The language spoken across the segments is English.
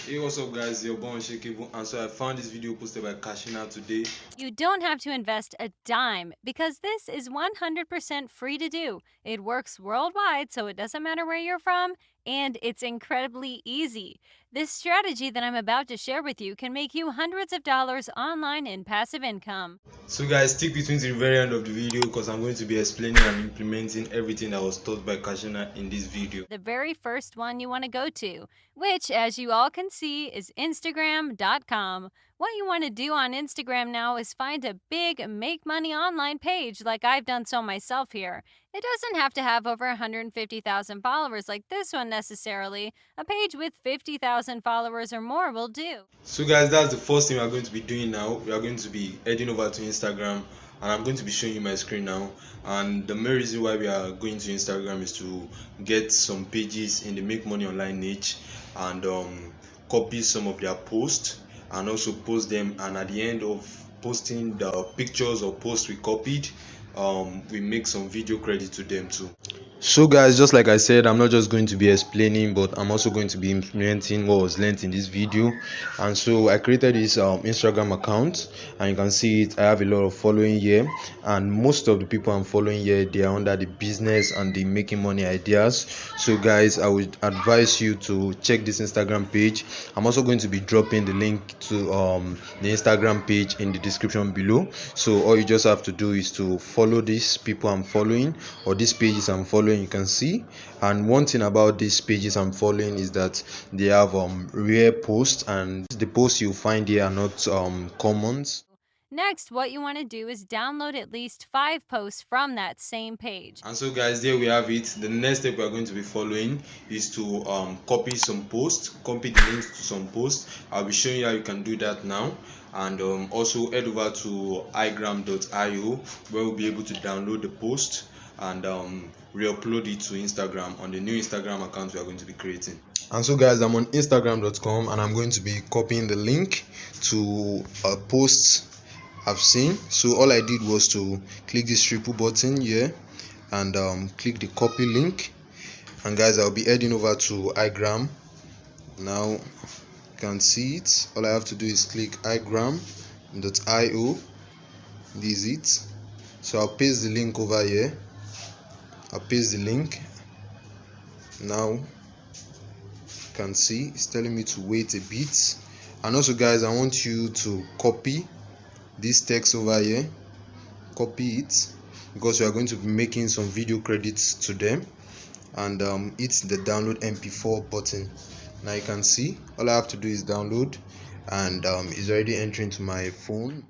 Hey, what's up, guys? Your boy Shakeable, and so I found this video posted by Cashina today. You don't have to invest a dime because this is 100% free to do. It works worldwide, so it doesn't matter where you're from, and it's incredibly easy. This strategy that I'm about to share with you can make you hundreds of dollars online in passive income. So, guys, stick between to the very end of the video because I'm going to be explaining and implementing everything that was taught by Cashina in this video. The very first one you want to go to, which, as you all can see, is Instagram.com. What you want to do on Instagram now is find a big make money online page like I've done so myself here. It doesn't have to have over 150,000 followers like this one necessarily. A page with 50,000 followers or more will do. So, guys, that's the first thing we are going to be doing now. We are going to be heading over to Instagram, and I'm going to be showing you my screen now. And the main reason why we are going to Instagram is to get some pages in the make money online niche and copy some of their posts and also post them. And at the end of posting the pictures or posts we copied, we make some video credit to them too. So, guys, just like I said, I'm not just going to be explaining, but I'm also going to be implementing what was learned in this video. And so I created this Instagram account, and you can see it. I have a lot of following here, and most of the people I'm following here, they are under the business and the making money ideas. So, guys, I would advise you to check this Instagram page. I'm also going to be dropping the link to the Instagram page in the description below. So all you just have to do is to follow these people I'm following, or these pages I'm following. You can see, and one thing about these pages I'm following is that they have rare posts, and the posts you find here are not commons. Next, what you want to do is download at least 5 posts from that same page. And so, guys, there we have it. The next step we are going to be following is to copy some posts, copy the links to some posts. I'll be showing you how you can do that now. And also head over to igram.io, where we'll be able to download the post and re-upload it to Instagram on the new Instagram account we are going to be creating. And so, guys, I'm on instagram.com, and I'm going to be copying the link to a post I've seen. So all I did was to click this triple button here and click the copy link. And guys, I'll be heading over to igram now. You can see it. All I have to do is click igram.io. This is it. So I'll paste the link over here. I'll paste the link. Now you can see it's telling me to wait a bit. And also, guys, I want you to copy this text over here. Copy it, because we are going to be making some video credits to them, and hit the download mp4 button. Now you can see all I have to do is download, and it's already entering to my phone.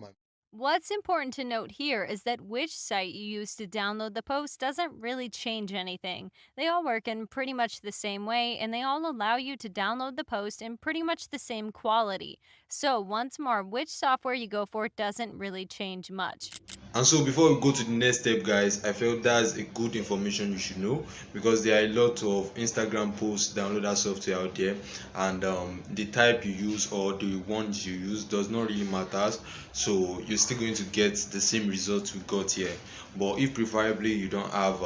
What's important to note here is that which site you use to download the post doesn't really change anything. They all work in pretty much the same way, and they all allow you to download the post in pretty much the same quality. So, once more, which software you go for doesn't really change much. And so, before we go to the next step, guys, I felt that's a good information you should know, because there are a lot of Instagram post downloader software out there, and the type you use or the ones you use does not really matter. So you're still going to get the same results we got here. But if preferably you don't have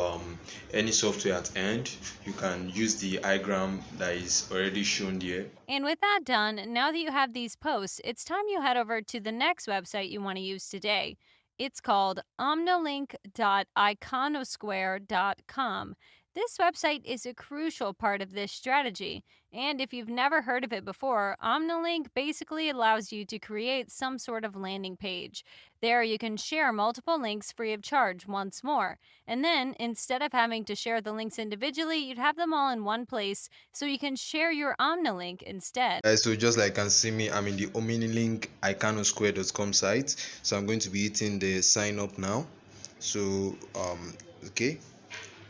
any software at hand, you can use the igram that is already shown here. And with that done, now that you have these posts, it's time you head over to the next website you want to use today. It's called omnilink.iconosquare.com. This website is a crucial part of this strategy, and if you've never heard of it before, OmniLink basically allows you to create some sort of landing page. There you can share multiple links free of charge once more, and then instead of having to share the links individually, you'd have them all in one place so you can share your OmniLink instead. So just like you can see me, I'm in the omnilink iconosquare.com site. So I'm going to be hitting the sign up now. So okay,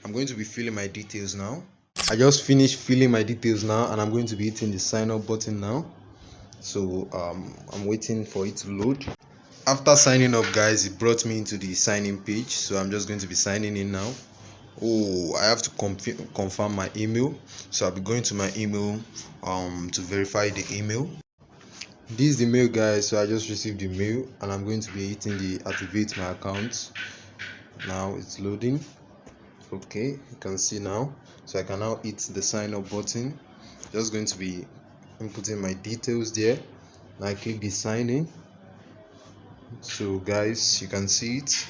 I'm going to be filling my details now. I just finished filling my details now, and I'm going to be hitting the sign up button now. So I'm waiting for it to load. After signing up, guys, it brought me into the sign in page. So I'm just going to be signing in now. Oh, I have to confirm my email, so I'll be going to my email to verify the email. This is the mail, guys. So I just received the mail, and I'm going to be hitting the activate my account. Now it's loading. Okay, you can see now. So I can now hit the sign up button. Just going to be I'm putting my details there. Now I click the sign in. So guys, you can see it.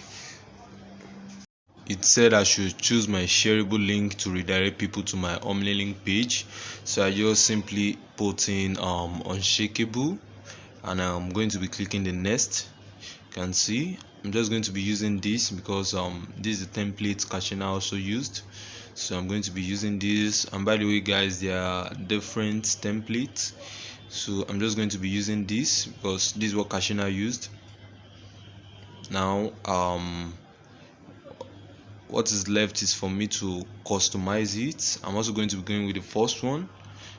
It said I should choose my shareable link to redirect people to my Omnilink page. So I just simply put in unshakable, and I'm going to be clicking the next. You can see I'm just going to be using this because this is the template Cashina also used. So I'm going to be using this, and by the way guys, there are different templates, so I'm just going to be using this because this is what Cashina used. Now what is left is for me to customize it. I'm also going to be going with the first one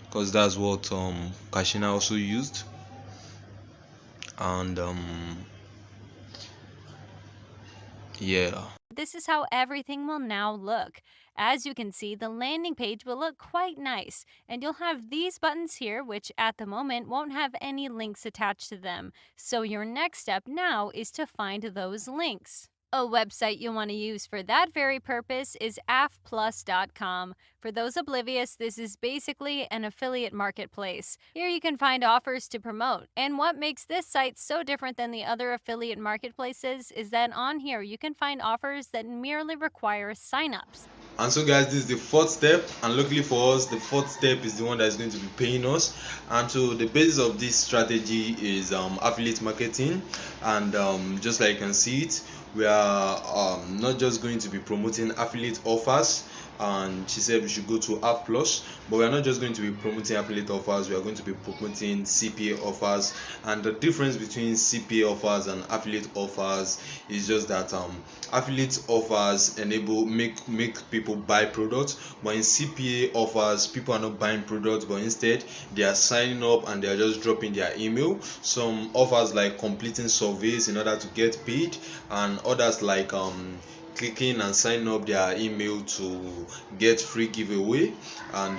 because that's what Cashina also used. And yeah, This is how everything will now look. As you can see, the landing page will look quite nice, and you'll have these buttons here, which at the moment won't have any links attached to them. So your next step now is to find those links. A website you'll want to use for that very purpose is affplus.com. For those oblivious, this is basically an affiliate marketplace. Here you can find offers to promote. And what makes this site so different than the other affiliate marketplaces is that on here you can find offers that merely require signups. and so guys, this is the fourth step, and luckily for us, the fourth step is the one that is going to be paying us. And so the basis of this strategy is affiliate marketing. And just like you can see it, we are not just going to be promoting affiliate offers, and she said we should go to App Plus, but we are not just going to be promoting affiliate offers, we are going to be promoting CPA offers. And the difference between CPA offers and affiliate offers is just that affiliate offers enable make people buy products, but in CPA offers people are not buying products, but instead they are signing up and they are just dropping their email. Some offers like completing surveys in order to get paid, and others like clicking and signing up their email to get free giveaway. And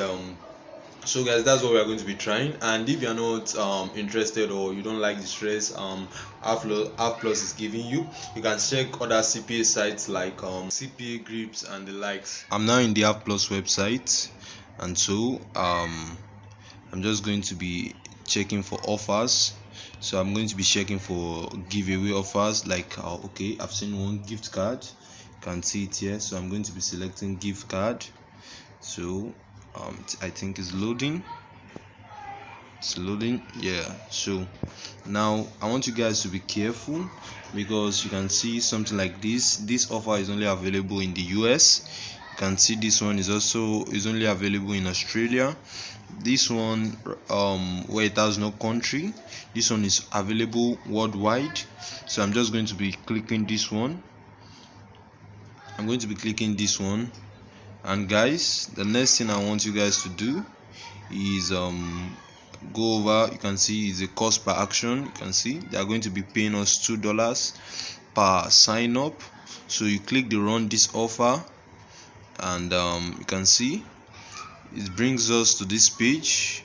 so guys, that's what we are going to be trying. And if you're not interested, or you don't like the stress App Plus is giving you, you can check other CPA sites like CPA grips and the likes. I'm now in the App Plus website, and so I'm just going to be checking for offers. So I'm going to be checking for giveaway offers, like okay, I've seen one gift card, you can see it here. So I'm going to be selecting gift card. So I think it's loading. It's loading, yeah. So now I want you guys to be careful, because you can see something like this offer is only available in the US. You can see this one is only available in Australia. This one where it has no country, this one is available worldwide. So I'm just going to be clicking this one. And guys, the next thing I want you guys to do is go over. You can see it's a cost per action. You can see they are going to be paying us $2 per sign up. So you click the run this offer, and you can see it brings us to this page,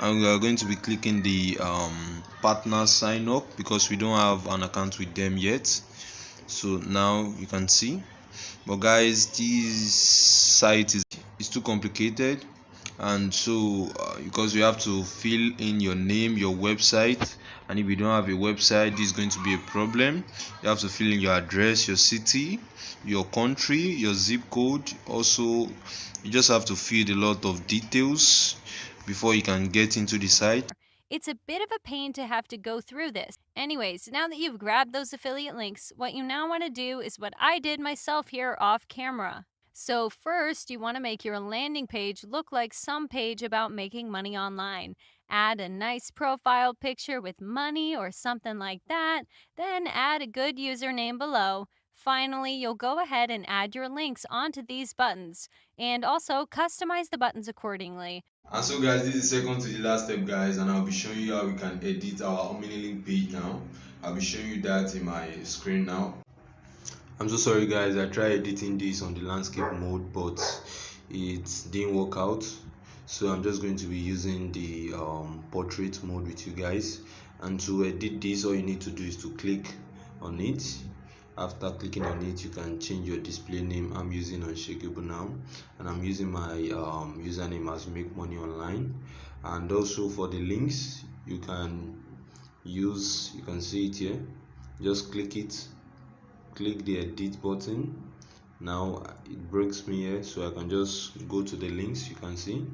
and we are going to be clicking the partner sign up because we don't have an account with them yet. So now you can see, but guys, this site is too complicated. And so because you have to fill in your name, your website, and if you don't have a website, this is going to be a problem. You have to fill in your address, your city, your country, your zip code. Also, you just have to fill a lot of details before you can get into the site. It's a bit of a pain to have to go through this. Anyways, now that you've grabbed those affiliate links, what you now want to do is what I did myself here off camera. So first, you want to make your landing page look like some page about making money online. Add a nice profile picture with money or something like that, then add a good username below. Finally, you'll go ahead and add your links onto these buttons, and also customize the buttons accordingly. And so guys, this is second to the last step guys, and I'll be showing you how we can edit our Omnilink page now. I'll be showing you that in my screen now. I'm so sorry guys, I tried editing this on the landscape mode, but it didn't work out. So I'm just going to be using the portrait mode with you guys. And to edit this, all you need to do is to click on it. After clicking on it, you can change your display name. I'm using Unshakable now, and I'm using my username as Make Money Online. And also for the links, you can see it here. Just click it, click the edit button. Now it breaks me here, so I can just go to the links. You can see,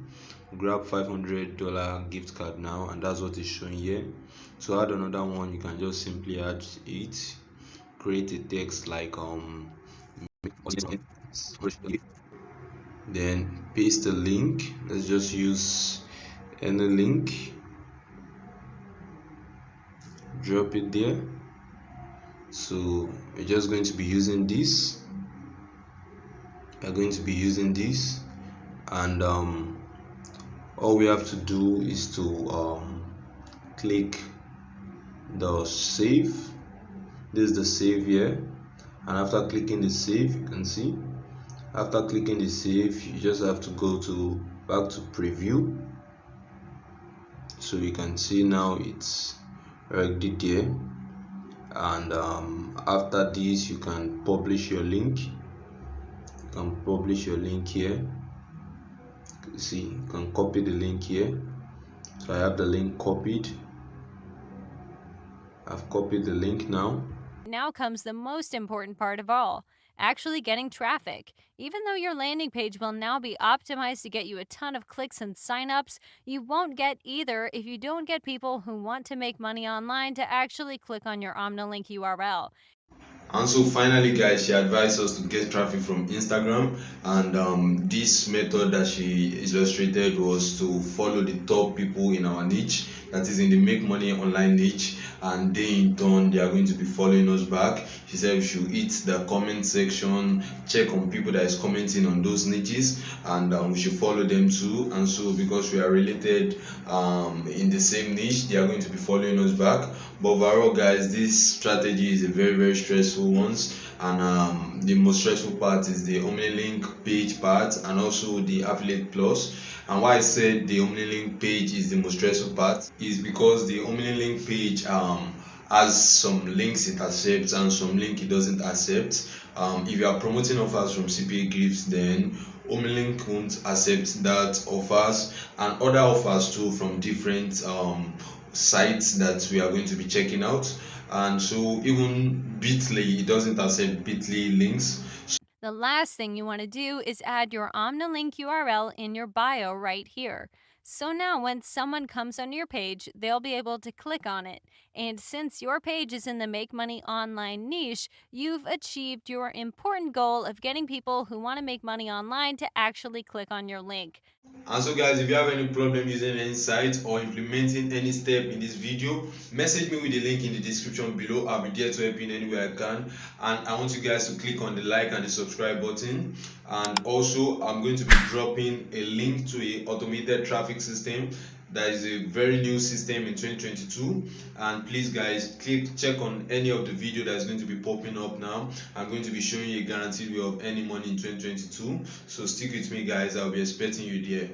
grab $500 gift card now, and that's what is showing here. To add another one, you can just simply add it, create a text like then paste the link. Let's just use any link, drop it there. So we're just going to be using this. We're going to be using this, and all we have to do is to click the save. This is the save here, and after clicking the save, you can see, after clicking the save, you just have to go to back to preview. So you can see now it's already there. And after this, you can publish your link. You can publish your link here. See, you can copy the link here. So I have the link copied. I've copied the link now. Now comes the most important part of all, actually getting traffic. Even though your landing page will now be optimized to get you a ton of clicks and signups, you won't get either if you don't get people who want to make money online to actually click on your OmniLink URL. And so finally, guys, she advised us to get traffic from Instagram, and this method that she illustrated was to follow the top people in our niche, that is in the make money online niche, and they in turn, they are going to be following us back. She said we should hit the comment section, check on people that is commenting on those niches, and we should follow them too. And so because we are related in the same niche, they are going to be following us back. But overall, guys, this strategy is a very stressful one, and the most stressful part is the OmniLink page part, and also the affiliate plus. And why I said the OmniLink page is the most stressful part is because the OmniLink page has some links it accepts and some link it doesn't accept. If you are promoting offers from cpagrip, then OmniLink won't accept that offers, and other offers too from different sites that we are going to be checking out. And so even Bitly, it doesn't accept Bitly links. The last thing you want to do is add your OmniLink URL in your bio right here. So now when someone comes on your page, they'll be able to click on it. And since your page is in the make money online niche, you've achieved your important goal of getting people who want to make money online to actually click on your link. And so guys, if you have any problem using any site or implementing any step in this video, message me with the link in the description below. I'll be there to help you in any way I can. And I want you guys to click on the like and the subscribe button. And also I'm going to be dropping a link to a automated traffic system that is a very new system in 2022. And please guys, check on any of the video that is going to be popping up now. I'm going to be showing you a guaranteed way of earning money in 2022. So stick with me guys, I'll be expecting you there.